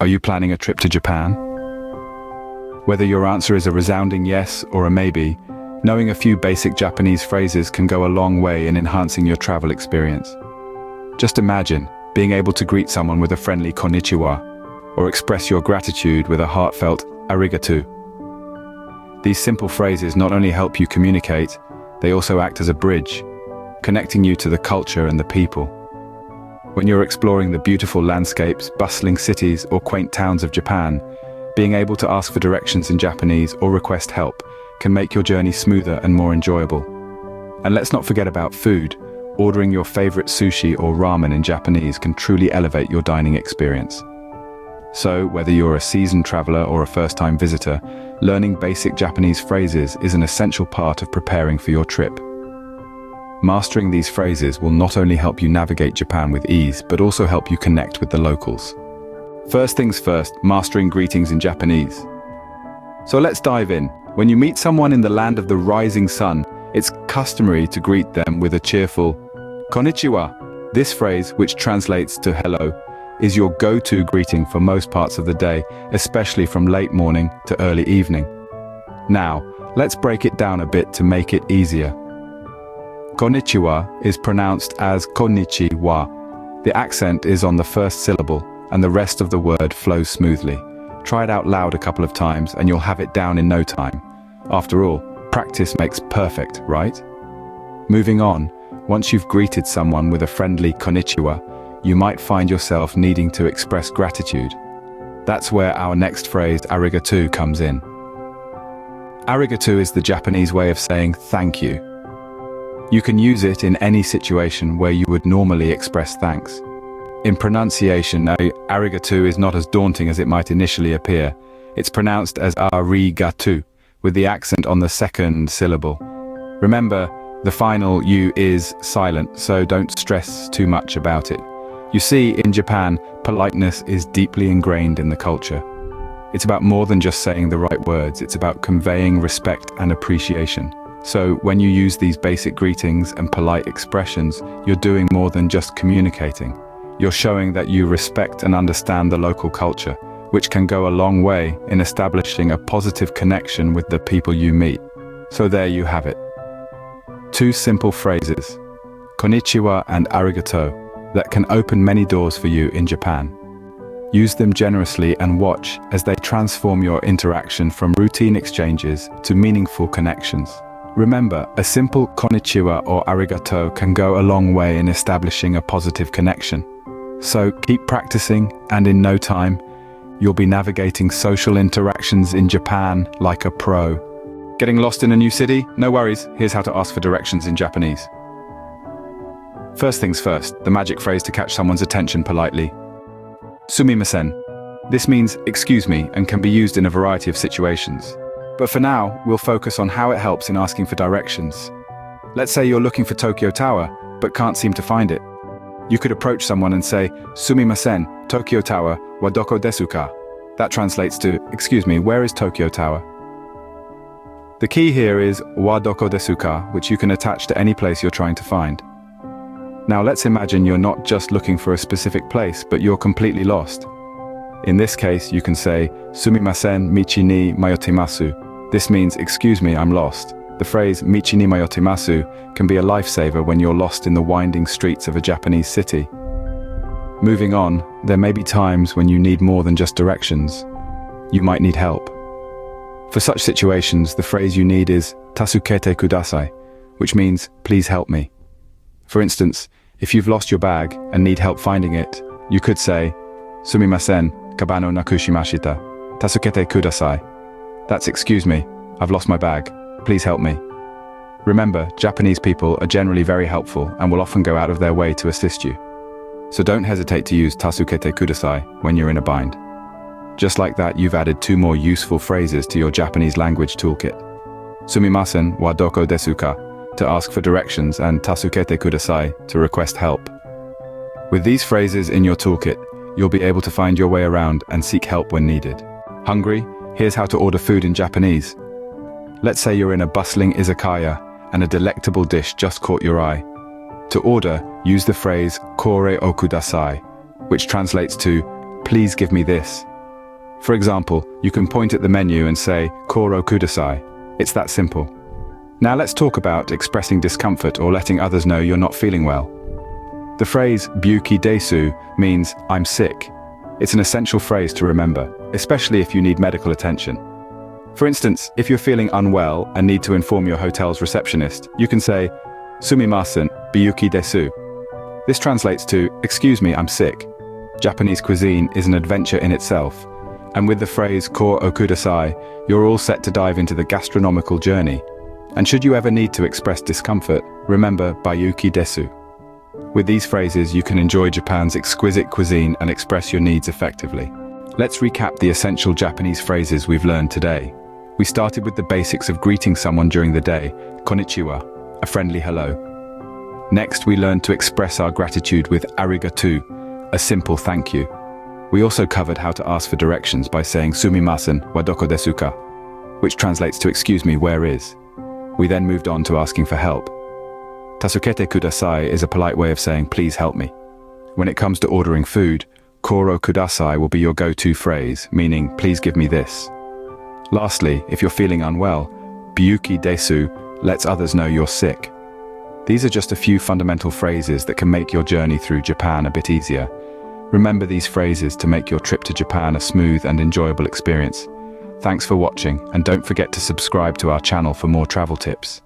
Are you planning a trip to Japan? Whether your answer is a resounding yes or a maybe, knowing a few basic Japanese phrases can go a long way in enhancing your travel experience. Just imagine being able to greet someone with a friendly konnichiwa, or express your gratitude with a heartfelt arigato. These simple phrases not only help you communicate, they also act as a bridge, connecting you to the culture and the people. When you're exploring the beautiful landscapes, bustling cities, or quaint towns of Japan, being able to ask for directions in Japanese or request help can make your journey smoother and more enjoyable. And let's not forget about food. Ordering your favorite sushi or ramen in Japanese can truly elevate your dining experience. So, whether you're a seasoned traveler or a first-time visitor, learning basic Japanese phrases is an essential part of preparing for your trip. Mastering these phrases will not only help you navigate Japan with ease, but also help you connect with the locals. First things first, mastering greetings in Japanese. So let's dive in. When you meet someone in the land of the rising sun, it's customary to greet them with a cheerful konnichiwa. This phrase, which translates to hello, is your go-to greeting for most parts of the day, especially from late morning to early evening. Now, let's break it down a bit to make it easier. Konnichiwa is pronounced as konnichiwa. The accent is on the first syllable, and the rest of the word flows smoothly. Try it out loud a couple of times and you'll have it down in no time. After all, practice makes perfect, right? Moving on, once you've greeted someone with a friendly konnichiwa, you might find yourself needing to express gratitude. That's where our next phrase, arigato, comes in. Arigato is the Japanese way of saying thank you. You can use it in any situation where you would normally express thanks. In pronunciation, arigato is not as daunting as it might initially appear. It's pronounced as arigato, with the accent on the second syllable. Remember, the final U is silent, so don't stress too much about it. You see, in Japan, politeness is deeply ingrained in the culture. It's about more than just saying the right words, it's about conveying respect and appreciation. So when you use these basic greetings and polite expressions, you're doing more than just communicating. You're showing that you respect and understand the local culture, which can go a long way in establishing a positive connection with the people you meet. So there you have it. Two simple phrases, konnichiwa and arigato, that can open many doors for you in Japan. Use them generously and watch as they transform your interaction from routine exchanges to meaningful connections. Remember, a simple konnichiwa or arigato can go a long way in establishing a positive connection. So keep practicing, and in no time, you'll be navigating social interactions in Japan like a pro. Getting lost in a new city? No worries, here's how to ask for directions in Japanese. First things first, the magic phrase to catch someone's attention politely. Sumimasen. This means excuse me and can be used in a variety of situations. But for now, we'll focus on how it helps in asking for directions. Let's say you're looking for Tokyo Tower, but can't seem to find it. You could approach someone and say, Sumimasen, Tokyo Tower, wa doko desu ka? That translates to, excuse me, where is Tokyo Tower? The key here is wa doko desu ka, which you can attach to any place you're trying to find. Now let's imagine you're not just looking for a specific place, but you're completely lost. In this case, you can say, Sumimasen, michi ni mayotemasu. This means, excuse me, I'm lost. The phrase michi ni mayotemasu can be a lifesaver when you're lost in the winding streets of a Japanese city. Moving on, there may be times when you need more than just directions. You might need help. For such situations, the phrase you need is tasukete kudasai, which means, please help me. For instance, if you've lost your bag and need help finding it, you could say, Sumimasen, kabano nakushimashita, tasukete kudasai. That's excuse me, I've lost my bag, please help me. Remember, Japanese people are generally very helpful and will often go out of their way to assist you. So don't hesitate to use tasukete kudasai when you're in a bind. Just like that, you've added two more useful phrases to your Japanese language toolkit. Sumimasen wa doko desu ka, to ask for directions, and tasukete kudasai, to request help. With these phrases in your toolkit, you'll be able to find your way around and seek help when needed. Hungry? Here's how to order food in Japanese. Let's say you're in a bustling izakaya and a delectable dish just caught your eye. To order, use the phrase kore o kudasai, which translates to, please give me this. For example, you can point at the menu and say, Koro kudasai. It's that simple. Now let's talk about expressing discomfort or letting others know you're not feeling well. The phrase byuki desu means I'm sick. It's an essential phrase to remember, especially if you need medical attention. For instance, if you're feeling unwell and need to inform your hotel's receptionist, you can say, Sumimasen, byuki desu. This translates to, excuse me, I'm sick. Japanese cuisine is an adventure in itself, and with the phrase koro kudasai, you're all set to dive into the gastronomical journey. And should you ever need to express discomfort, remember byuki desu. With these phrases, you can enjoy Japan's exquisite cuisine and express your needs effectively. Let's recap the essential Japanese phrases we've learned today. We started with the basics of greeting someone during the day, konnichiwa, a friendly hello. Next, we learned to express our gratitude with arigatou, a simple thank you. We also covered how to ask for directions by saying sumimasen wa doko desu ka, which translates to excuse me, where is? We then moved on to asking for help. Tasukete kudasai is a polite way of saying please help me. When it comes to ordering food, koro kudasai will be your go-to phrase, meaning please give me this. Lastly, if you're feeling unwell, byuki desu lets others know you're sick. These are just a few fundamental phrases that can make your journey through Japan a bit easier. Remember these phrases to make your trip to Japan a smooth and enjoyable experience. Thanks for watching, and don't forget to subscribe to our channel for more travel tips.